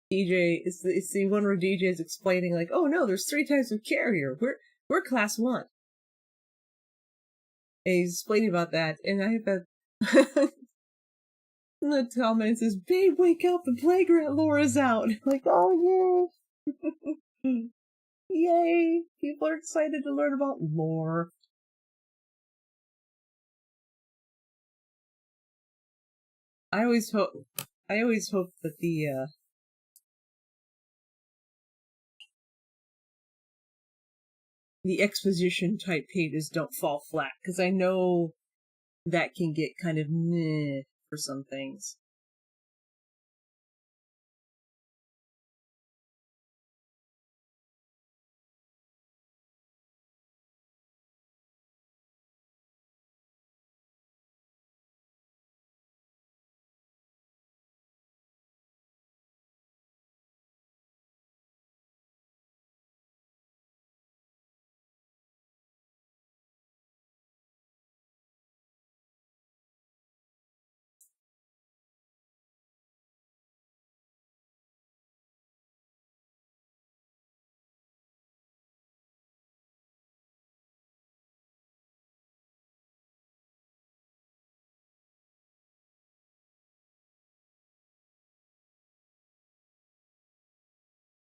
it's the one where DJ is explaining like, oh no, there's 3 types of carrier. We're class 1. And he's explaining about that, and I have that and the comment says, "Babe, wake up! The playground lore is out." Like, oh yay, yay! People are excited to learn about lore. I always hope that the exposition type pages don't fall flat, because I know that can get kind of meh for some things.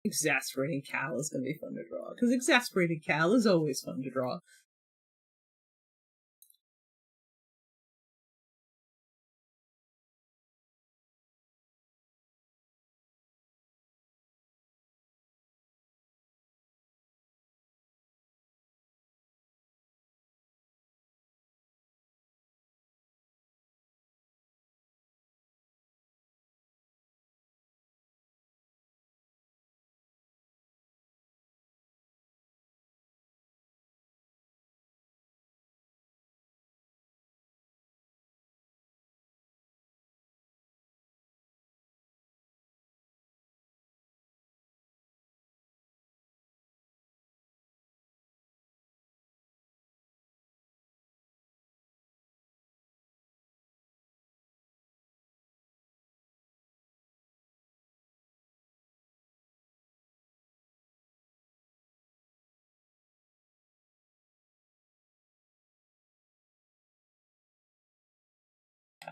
Exasperating Cal is going to be fun to draw, because exasperating Cal is always fun to draw.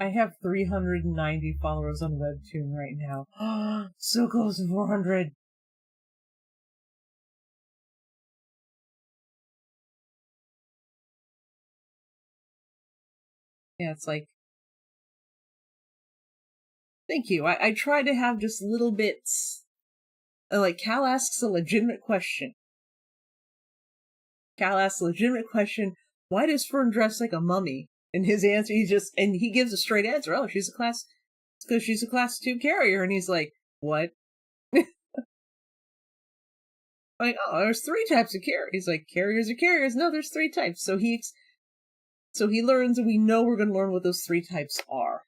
I have 390 followers on Webtoon right now. So close to 400. Yeah, it's like, thank you. I try to have just little bits. Like, Cal asks a legitimate question. Why does Fern dress like a mummy? And his answer, he gives a straight answer. Oh, it's because she's a class 2 carrier. And he's like, what? Like, oh, there's 3 types of carriers. He's like, carriers are carriers. No, there's 3 types. So he learns, and we know we're going to learn what those 3 types are.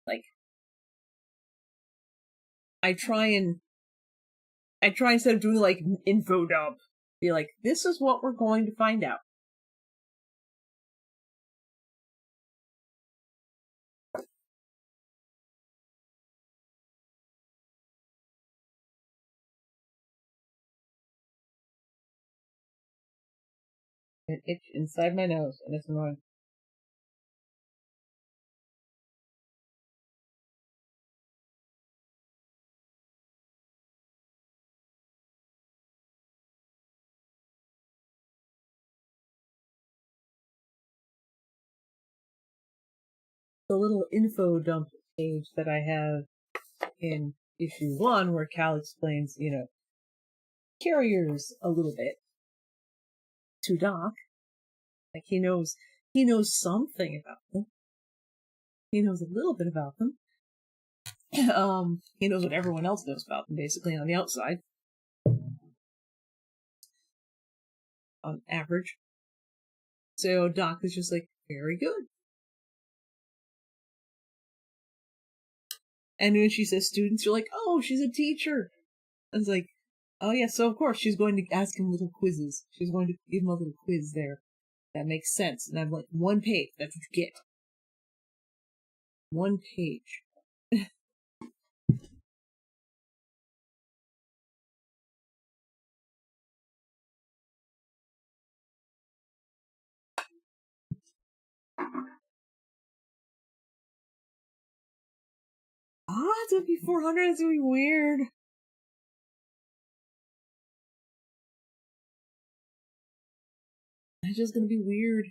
Like, I try instead of doing like info dump, be like, this is what we're going to find out. An itch inside my nose, and it's annoying. The little info dump page that I have in issue 1, where Cal explains, carriers a little bit to Doc. Like, he knows something about them. He knows a little bit about them. He knows what everyone else knows about them, basically, on the outside. On average. So Doc is just like, very good. And when she says students, you're like, oh, she's a teacher. I was like, oh yeah, so of course she's going to ask him little quizzes. She's going to give him a little quiz there. That makes sense. And I'm like, 1 page, that's what you get. 1 page. gonna be 400. It's gonna be weird. It's just gonna be weird.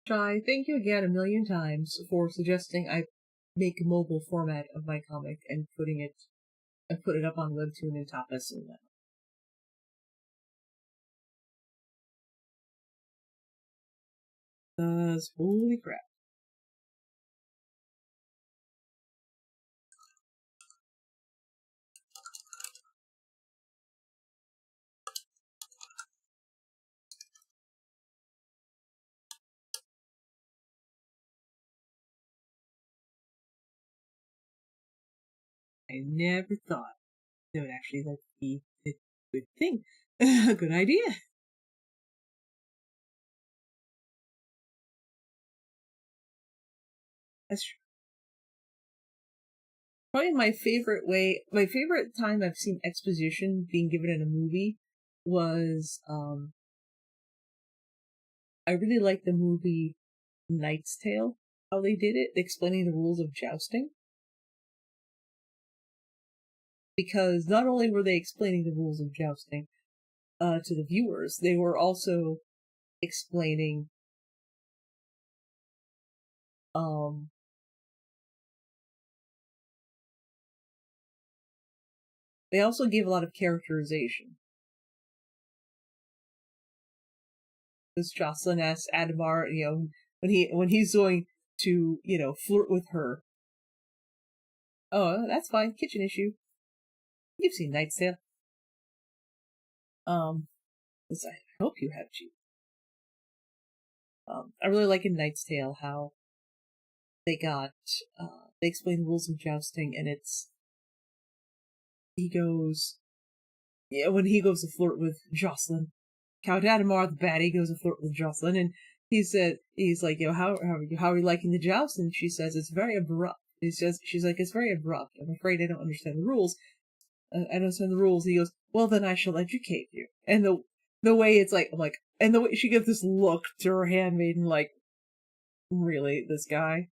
Shy, thank you again a million times for suggesting I make a mobile format of my comic and put it up on Webtoon and Tapas and that. Holy crap. I never thought that would actually be a good thing. A good idea. That's true. Probably my favorite time I've seen exposition being given in a movie was, I really like the movie Knight's Tale, how they did it, explaining the rules of jousting. Because not only were they explaining the rules of jousting to the viewers, they were also explaining they also gave a lot of characterization. This Jocelyn asks Adamar, when he's going to, flirt with her. Oh, that's fine. Kitchen issue. You've seen Knight's Tale. I hope you have too. I really like in Knight's Tale how they explain the rules of jousting, and when he goes to flirt with Jocelyn, Count Adamar the baddie goes to flirt with Jocelyn, and he's like, how are you liking the joust? And she says it's very abrupt. She's like, it's very abrupt. I'm afraid I don't understand the rules. I don't understand the rules. He goes, well, then I shall educate you. And the way it's like, I'm like, and the way she gives this look to her handmaiden, like, really, this guy?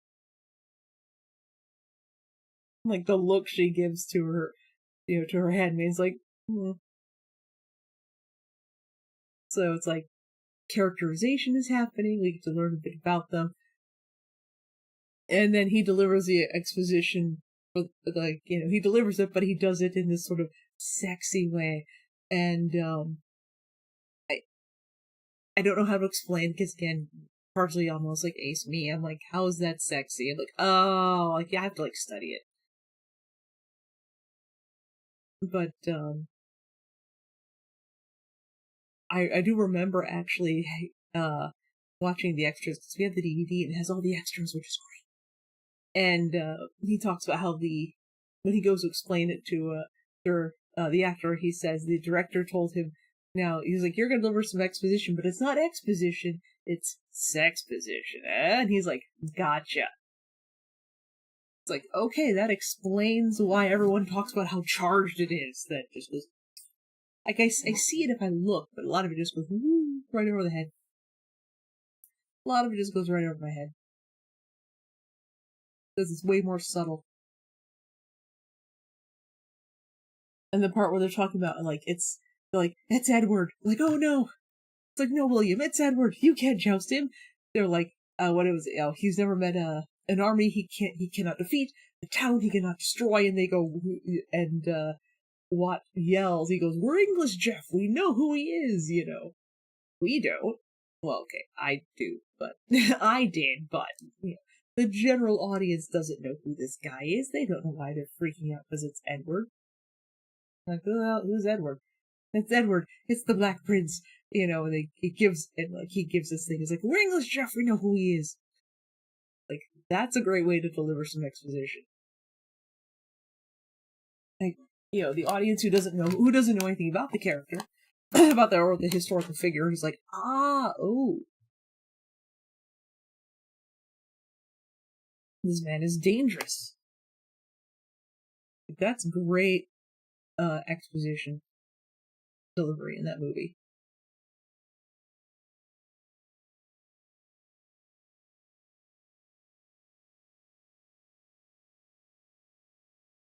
Like, the look she gives to her, to her handmaid's like, hmm. So it's like, characterization is happening. We get to learn a bit about them. And then he delivers the exposition, he delivers it, but he does it in this sort of sexy way. And, I don't know how to explain, because again, partially almost like Ace me. I'm like, how is that sexy? I'm like, oh, like, I have to, like, study it. But, I do remember actually, watching the extras, because we have the DVD, and it has all the extras, which is great. And, he talks about how when he goes to explain it to, the actor, he says the director told him, now, he's like, you're gonna deliver some exposition, but it's not exposition, it's sexposition, eh? And he's like, gotcha. It's like, okay, that explains why everyone talks about how charged it is. That just goes, like, I see it if I look, but a lot of it just goes woo, right over the head. A lot of it just goes right over my head. Because it's way more subtle. And the part where they're talking about, like, it's Edward. Like, oh no. It's like, no, William, it's Edward. You can't joust him. They're like, he's never met an army he cannot defeat, a town he cannot destroy, and they go, and, Watt yells, he goes, we're English, Jeff, we know who he is, We don't. Well, okay, I do, but, I did, but, the general audience doesn't know who this guy is. They don't know why they're freaking out because it's Edward. Like, who's Edward? It's Edward. It's the Black Prince. And he gives this thing. He's like, we're English, Jeff. We know who he is. Like, that's a great way to deliver some exposition. Like, the audience who doesn't know anything about the character, or the historical figure, is like, oh. This man is dangerous. That's great exposition delivery in that movie.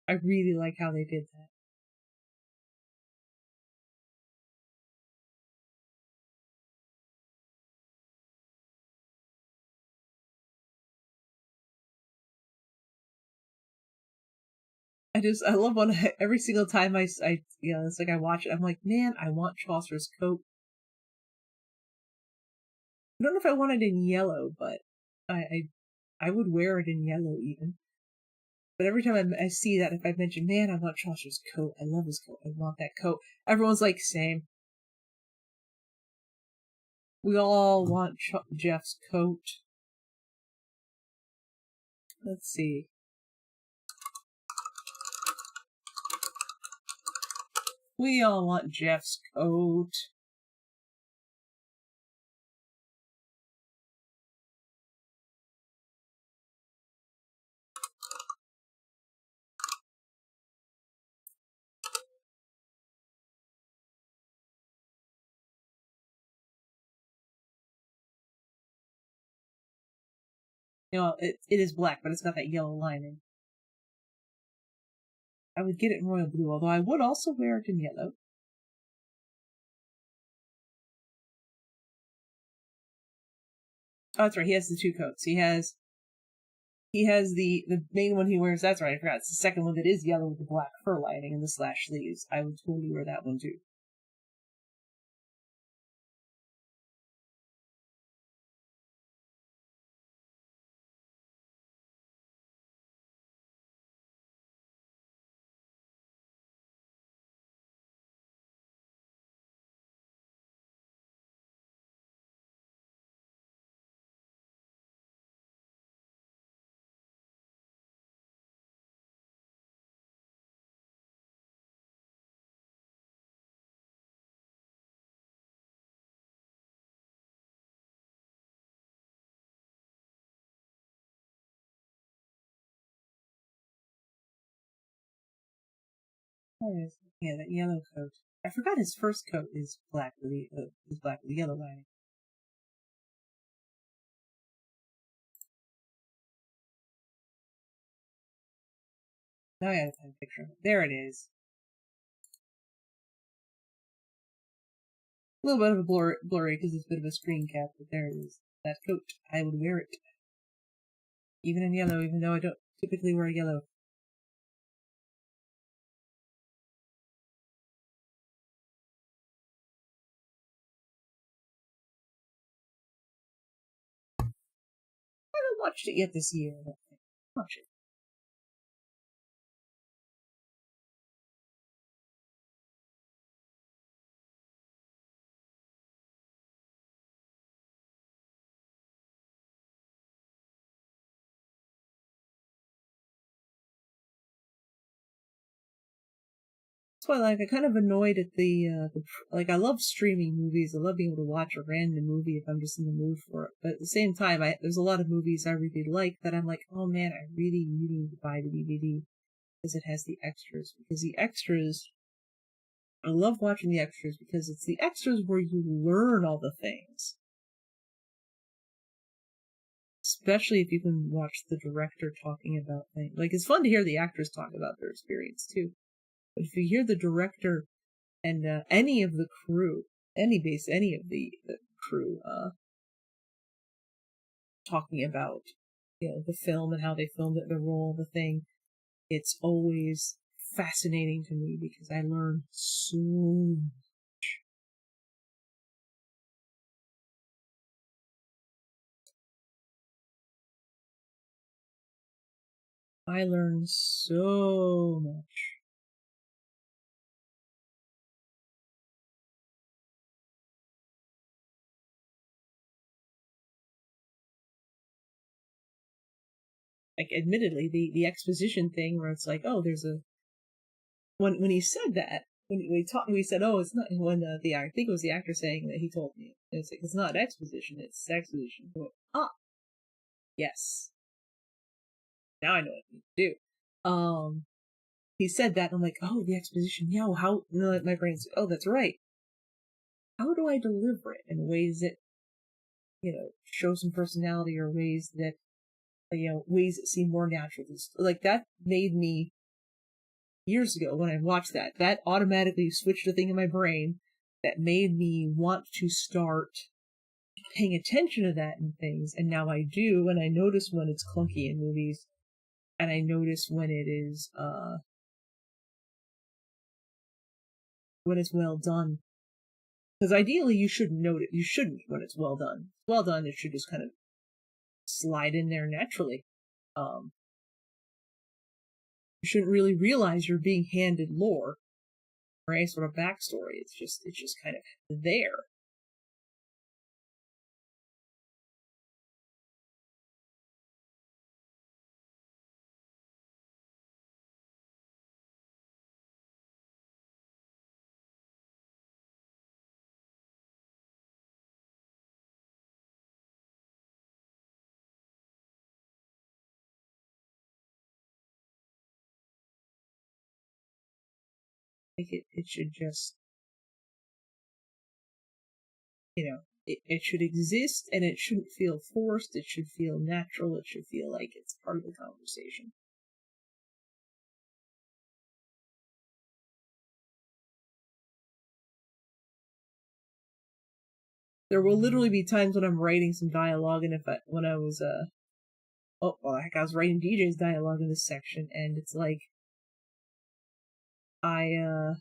I really like how they did that. I love when every single time it's like I watch it, I'm like, man, I want Chaucer's coat. I don't know if I want it in yellow, but I, I, I would wear it in yellow even. But every time I see that, if I mention, man, I want Chaucer's coat, I love his coat, I want that coat, everyone's like, same. We all want Jeff's coat. Let's see. We all want Jeff's coat. You know, it is black, but it's got that yellow lining. I would get it in royal blue, although I would also wear it in yellow. Oh, that's right. He has the two coats. He has the main one he wears. That's right. I forgot. It's the second one that is yellow with the black fur lining and the slash sleeves. I would totally wear that one too. Oh, yeah, that yellow coat. I forgot his first coat is black with the yellow lining. Now I gotta find a picture of it. There it is. A little bit of a blurry because it's a bit of a screen cap, but there it is. That coat. I would wear it. Even in yellow, even though I don't typically wear yellow. I haven't watched it yet this year. I don't think. Watch it. That's why, like, I kind of annoyed at like, I love streaming movies. I love being able to watch a random movie if I'm just in the mood for it. But at the same time, there's a lot of movies I really like that I'm like, oh man, I really, really need to buy the DVD because it has the extras. Because the extras, I love watching the extras because it's the extras where you learn all the things. Especially if you can watch the director talking about things. Like, it's fun to hear the actors talk about their experience too. But if you hear the director and any of the crew, any of the crew, talking about the film and how they filmed it, the role, the thing, it's always fascinating to me because I learn so. I learn so much. Like, admittedly, the exposition thing where it's like, oh, there's a when he said that when we talked, we said, oh, it's not when the I think it was the actor saying that he told me it's like it's not exposition, it's exposition. Ah, yes, Now I know what I need to do. He said that, and I'm like, oh, the exposition. Yeah, well, how? No, my brain's, oh, that's right. How do I deliver it in ways that show some personality, or ways that ways that seem more natural? Like that made me years ago when I watched that. That automatically switched a thing in my brain that made me want to start paying attention to that in things. And now I do, and I notice when it's clunky in movies, and I notice when it's well done. Because ideally, you shouldn't note it. You shouldn't when it's well done. Well done, it should just kind of slide in there naturally. Um, you shouldn't really realize you're being handed lore or any sort of backstory. It's just kind of there. Like it should just, it should exist, and it shouldn't feel forced. It should feel natural. It should feel like it's part of the conversation. There will literally be times when I'm writing some dialogue, and when I was oh well, heck, I was writing DJ's dialogue in this section, and it's like I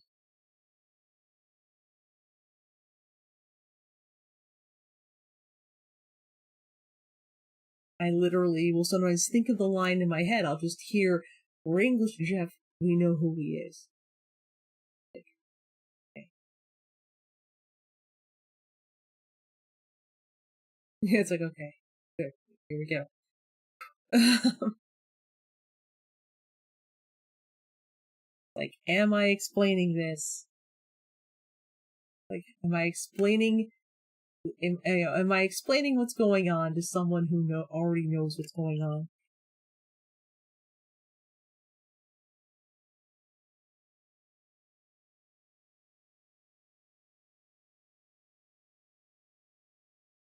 I literally will sometimes think of the line in my head. I'll just hear, "We're English, Jeff. We know who he is." Like, okay. Yeah, it's like, okay, good. Here we go. Like, am I explaining this? Like, am I explaining what's going on to someone who already knows what's going on?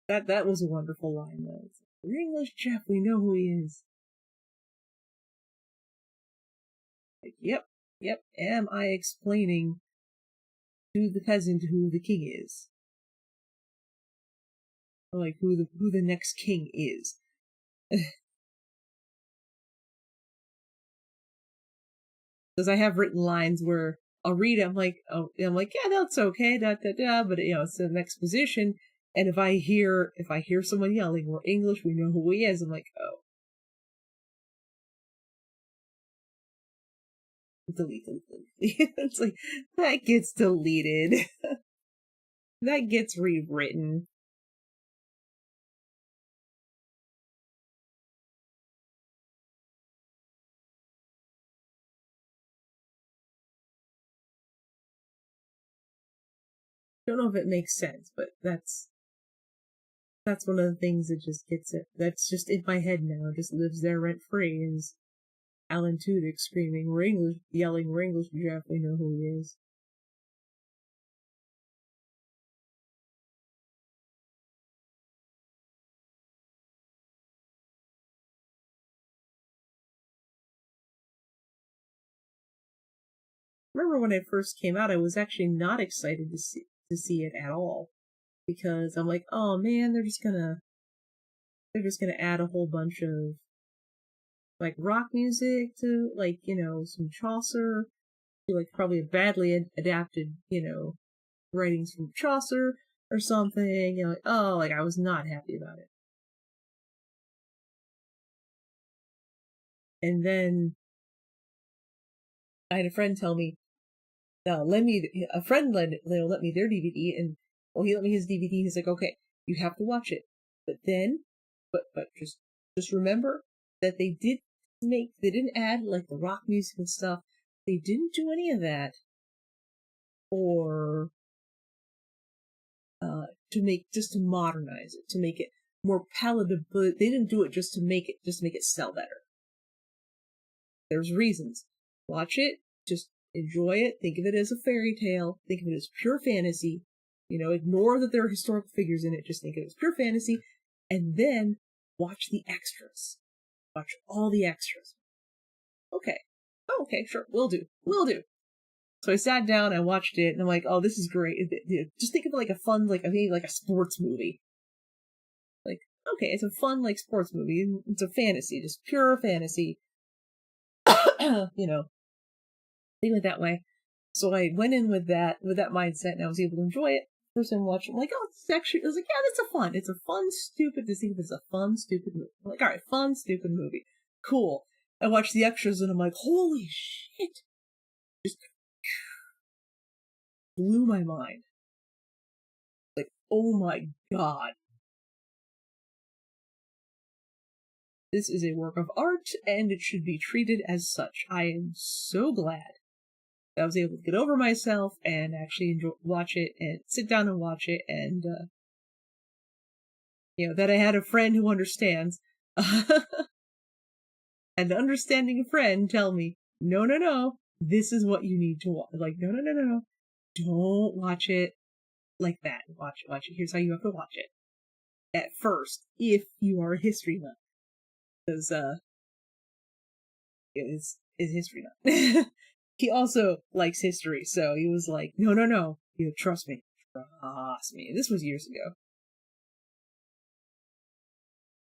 That was a wonderful line, though. It's like, "We're English, Jeff. We know who he is." Like, yep, yep. Am I explaining to the peasant who the king is? Or like who the next king is? Because I have written lines where I'll read it, I'm like, yeah, that's okay, da da da, but it's an exposition, and if I hear someone yelling, "We're English, we know who he is," I'm like, oh, delete, delete, delete. It's like that gets deleted, that gets rewritten. Don't know if it makes sense, but that's one of the things that just gets it. That's just in my head now. It just lives there rent free. Is Alan Tudyk screaming, "We're English," yelling, "We're English, Jeff. We know who he is." Remember when it first came out, I was actually not excited to see it at all, because I'm like, oh man, they're just gonna add a whole bunch of like rock music to, like, some Chaucer, to like probably a badly adapted writings from Chaucer or something. Like, oh, like I was not happy about it. And then I had a friend tell me, let me a friend let me their DVD, and well, he let me his DVD. He's like, okay, you have to watch it, but then, but just remember that they didn't add like the rock music and stuff. They didn't do any of that, or just to modernize it, to make it more palatable. They didn't do it just to make it sell better. There's reasons. Watch it, just enjoy it, think of it as a fairy tale, think of it as pure fantasy. Ignore that there are historical figures in it, just think of it as pure fantasy, and then watch the extras. Watch all the extras. Okay. Oh, okay, sure, will do. Will do. So I sat down, I watched it, and I'm like, oh, this is great. Just think of it like a fun, like, I think like a sports movie. Like, okay, it's a fun, like, sports movie. It's a fantasy, just pure fantasy. Think of it that way. So I went in with that mindset, and I was able to enjoy it. First time watching, I'm like, oh, this is actually, I was like, yeah, it's a fun, stupid, this is a fun, stupid movie. I'm like, all right, fun, stupid movie. Cool. I watched the extras, and I'm like, holy shit. Just blew my mind. Like, oh my god. This is a work of art, and it should be treated as such. I am so glad that I was able to get over myself and actually watch it and sit down and watch it, and that I had a friend who understands. An understanding friend tell me, no, this is what you need to watch. Like, no, don't watch it like that. Watch it. Here's how you have to watch it. At first, if you are a history nut, because is history nut. He also likes history, so he was like, no, trust me. This was years ago.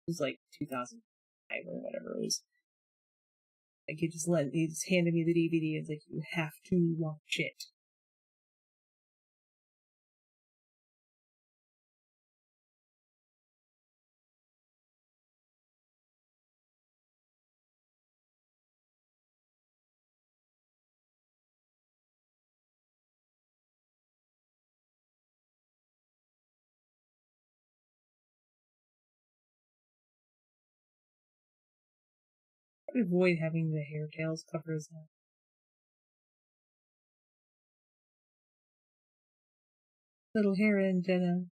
It was like 2005 or whatever it was. Like, he just handed me the DVD and was like, you have to watch it. I would avoid having the hair tails cover his head. Little hair antenna.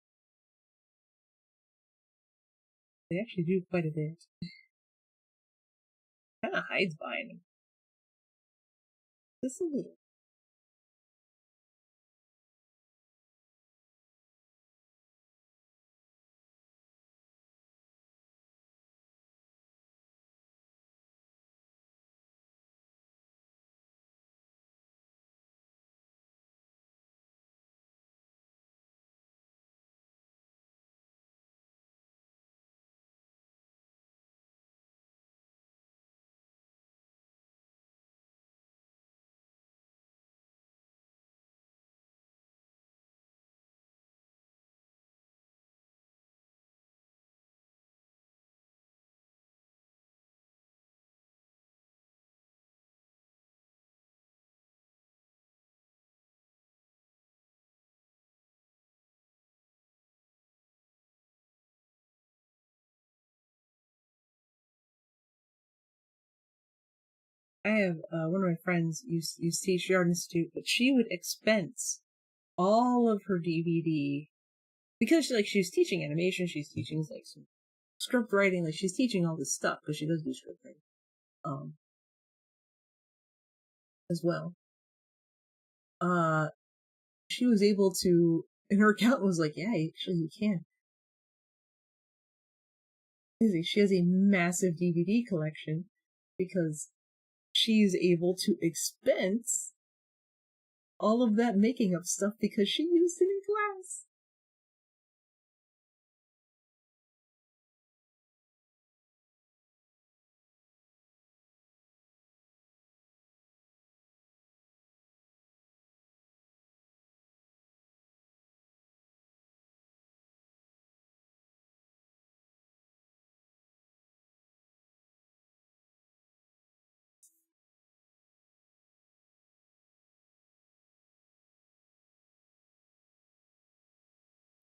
They actually do quite a bit. Kind of hides behind them. Just a little. I have one of my friends used to teach the Art Institute, but she would expense all of her DVD because she's teaching animation, she's teaching like some script writing, like she's teaching all this stuff because she does do script writing, as well. She was able to, and her accountant was like, yeah, actually you can. She has a massive DVD collection because she's able to expense all of that making of stuff because she used it in class.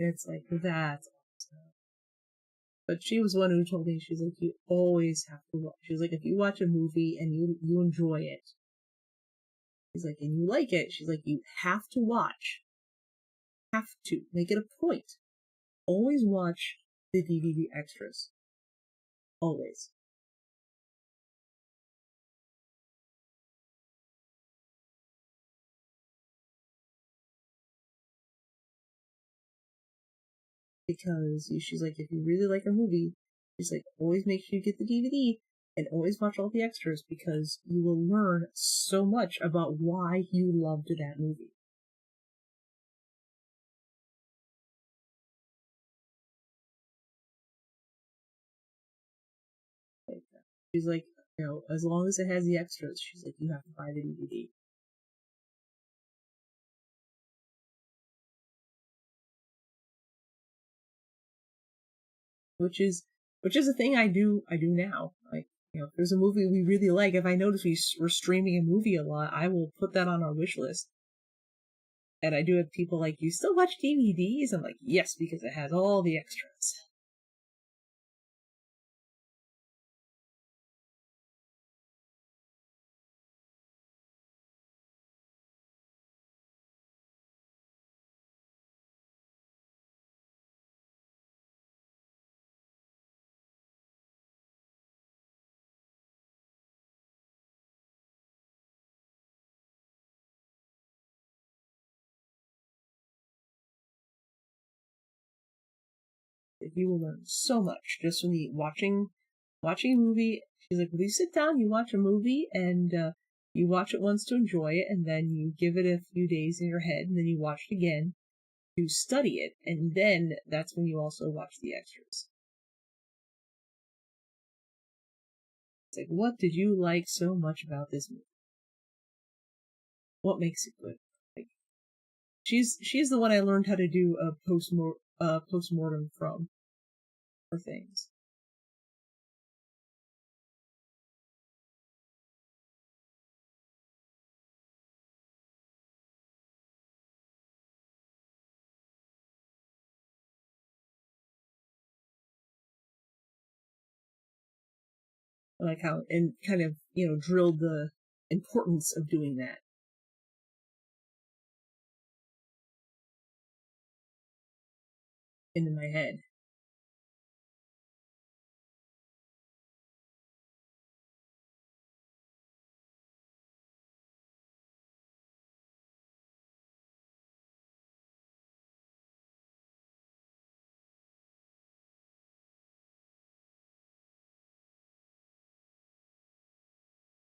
It's like, that's awesome. But she was one who told me, she's like, you always have to watch. She's like, if you watch a movie and you enjoy it, she's like, and you like it, she's like, you have to watch. Have to. Make it a point. Always watch the DVD extras. Always. because she's like, if you really like a movie, she's like, always make sure you get the DVD and always watch all the extras because you will learn so much about why you loved that movie. Like, she's like, as long as it has the extras, she's like, you have to buy the DVD. Which is a thing I do now. Like, if there's a movie we really like, if I notice we're streaming a movie a lot, I will put that on our wish list. And I do have people like, you still watch DVDs? I'm like, yes, because it has all the extras. You will learn so much just from the watching a movie. She's like, well, you sit down, you watch a movie, and you watch it once to enjoy it, and then you give it a few days in your head, and then you watch it again to study it, and then that's when you also watch the extras. It's like, what did you like so much about this movie? What makes it good? Like, she's the one I learned how to do a postmortem from for things. Like how, and kind of, drilled the importance of doing that into my head.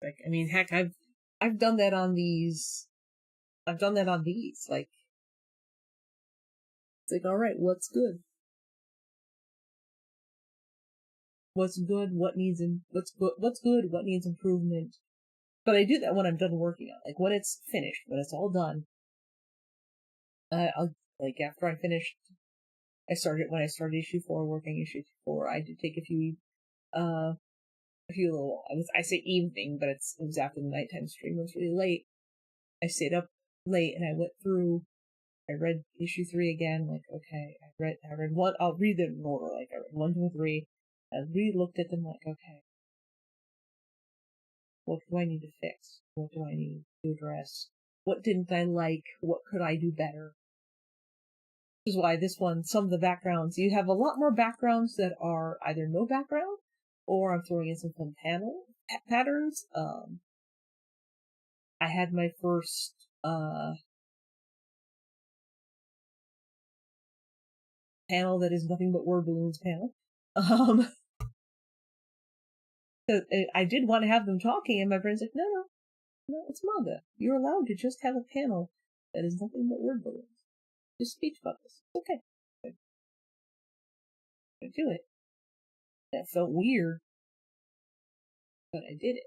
Like, I mean, heck, I've done that on these. I've done that on these. Like, it's like, all right, what's good? What's good? What's good? What needs improvement? But I do that when I'm done working on it. Like, when it's finished, when it's all done. I'll, like, after I finished, when I started issue 4, working issue 4, I did take a few little, I say evening, but it was after the nighttime stream. It was really late. I stayed up late and I went through. I read issue 3 again. Like, okay, I read one. I'll read them in order. Like, I read 1, 2, and 3. I re-looked at them. Like, okay, what do I need to fix? What do I need to address? What didn't I like? What could I do better? Which is why this one, some of the backgrounds, you have a lot more backgrounds that are either no background, or I'm throwing in some fun patterns. I had my first panel that is nothing but word balloons panel. Um, I did want to have them talking, and my friend's like, no, it's manga. You're allowed to just have a panel that is nothing but word balloons. Just speech bubbles. Okay. I do it. That felt weird, but I did it.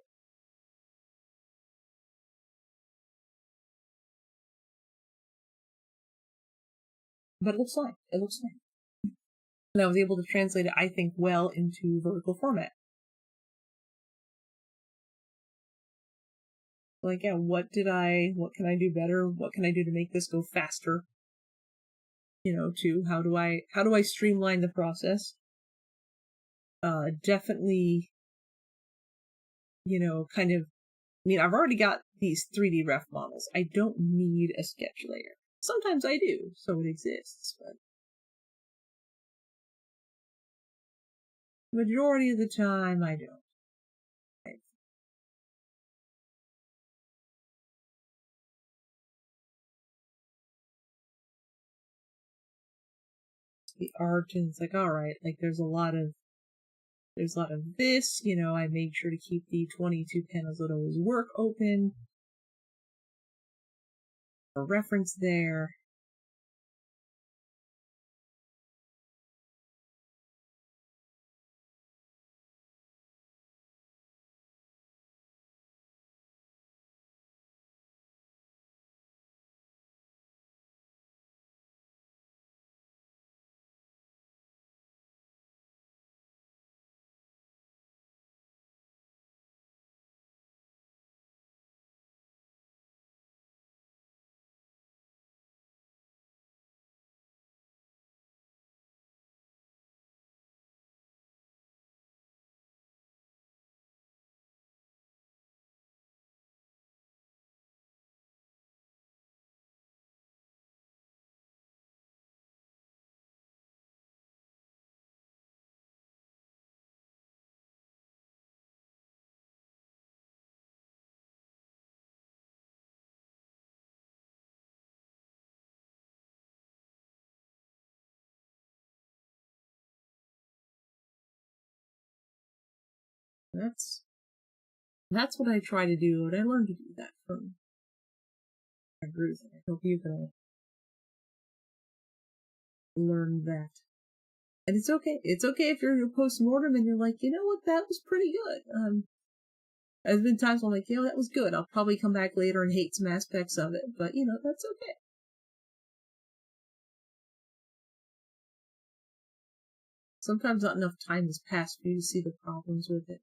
But it looks fine. It looks fine. And I was able to translate it, I think, well into vertical format. Like, yeah, what can I do better? What can I do to make this go faster? How do I streamline the process? Definitely, kind of, I mean, I've already got these 3D ref models. I don't need a sketch layer. Sometimes I do, so it exists, but majority of the time I don't. the art, and it's like, all right, like there's a lot of this, I made sure to keep the 22 panels that always work open for reference there. That's that's what I try to do, and I learned to do that from my Ruth, and I hope you can learn that. And it's okay. It's okay if you're in a post-mortem and you're like, you know what, that was pretty good. There's been times when I'm like, that was good. I'll probably come back later and hate some aspects of it, but that's okay. Sometimes not enough time has passed for you to see the problems with it.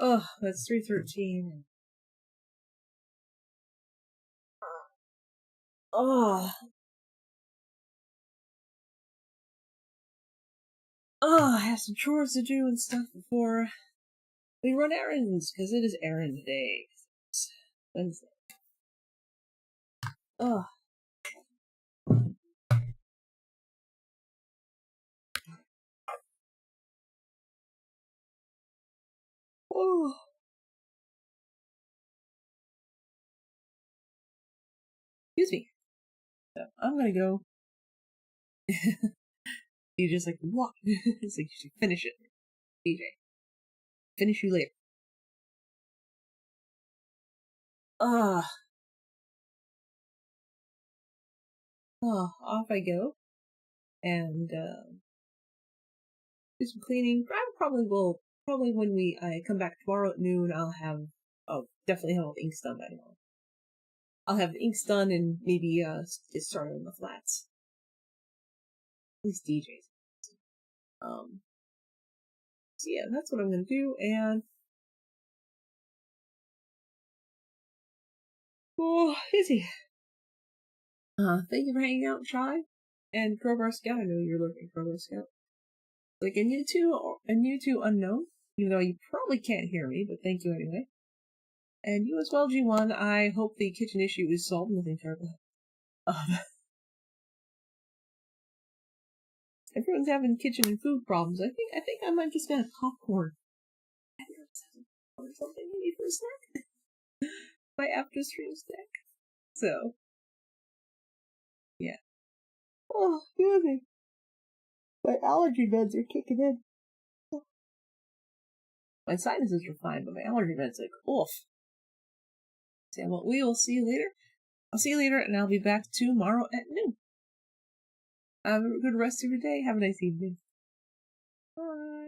Oh, that's 313. Oh, I have some chores to do and stuff before we run errands, because it is errand day. It's Wednesday. Oh, oh, excuse me. So I'm gonna go. You just like, what? It's like, you should finish it, DJ. Finish you later. Ah, off I go. And do some cleaning. I probably when I come back tomorrow at noon, definitely have all the inks done by tomorrow. I'll have the inks done and maybe get started on the flats. At least DJs. Um, so yeah, that's what I'm gonna do. And oh, Izzy. Thank you for hanging out, Shy. And Crowbar Scout. I know you're looking, Crowbar Scout. Like, and you two unknown, even though you probably can't hear me, but thank you anyway. And you as well, G1. I hope the kitchen issue is solved. Nothing terrible. Everyone's having kitchen and food problems. I think I might just get a popcorn. or something maybe for a snack. My after stream snack. So, yeah. Oh, goodness. My allergy meds are kicking in. My sinuses are fine, but my allergy meds like, oof. So, well, we will see you later. I'll see you later, and I'll be back tomorrow at noon. Have a good rest of your day. Have a nice evening. Bye.